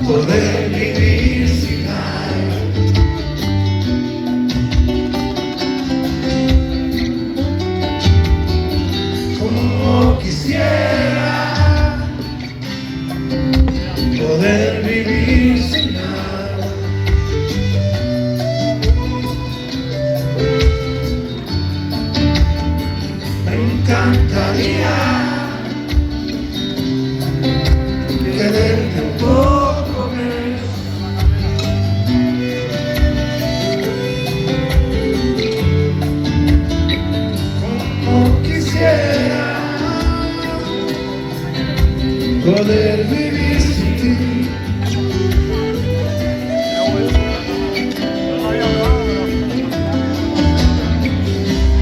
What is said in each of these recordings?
Poder vivir sin aire, como quisiera poder vivir sin agua. Me encantaría quererte un poco menos, como quisiera poder vivir sin ti.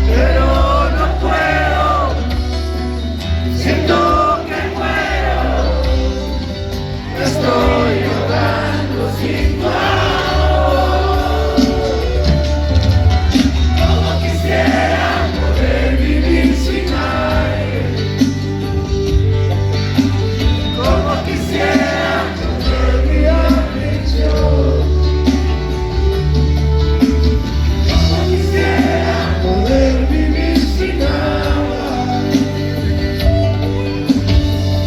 Pero no puedo, siento que muero, me estoy ahogando sin tu amor. Como quisiera poder vivir sin aire, como quisiera poder vivir sin yo. Como quisiera poder vivir sin agua.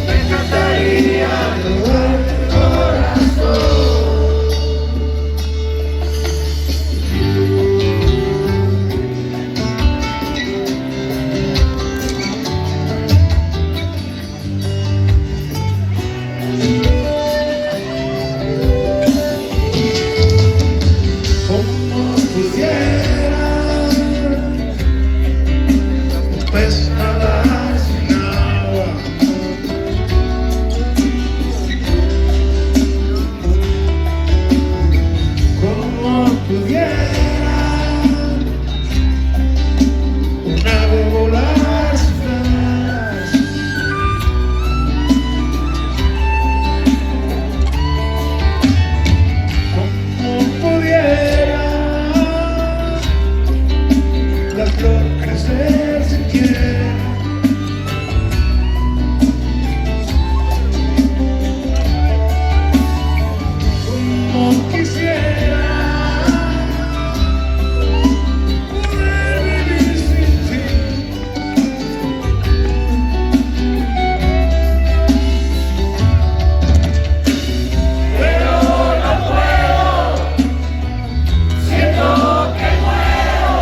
Me encantaría robar tu corazón. Como pudiera un pez nadar sin agua, como pudiera un ave volar sin alas, como pudiera la flor crecer sin tierra, como quisiera poder vivir sin ti. Pero no puedo, siento que muero,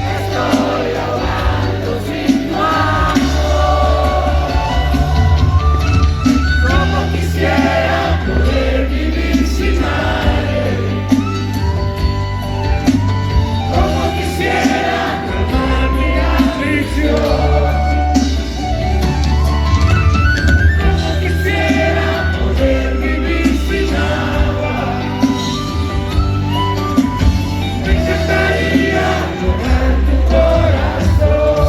me estoy ahogando sin tu amor. Como quisiera poder vivir sin aire, como quisiera calmar mi aflicción, como quisiera poder vivir sin agua. Me encantaría robar tu corazón.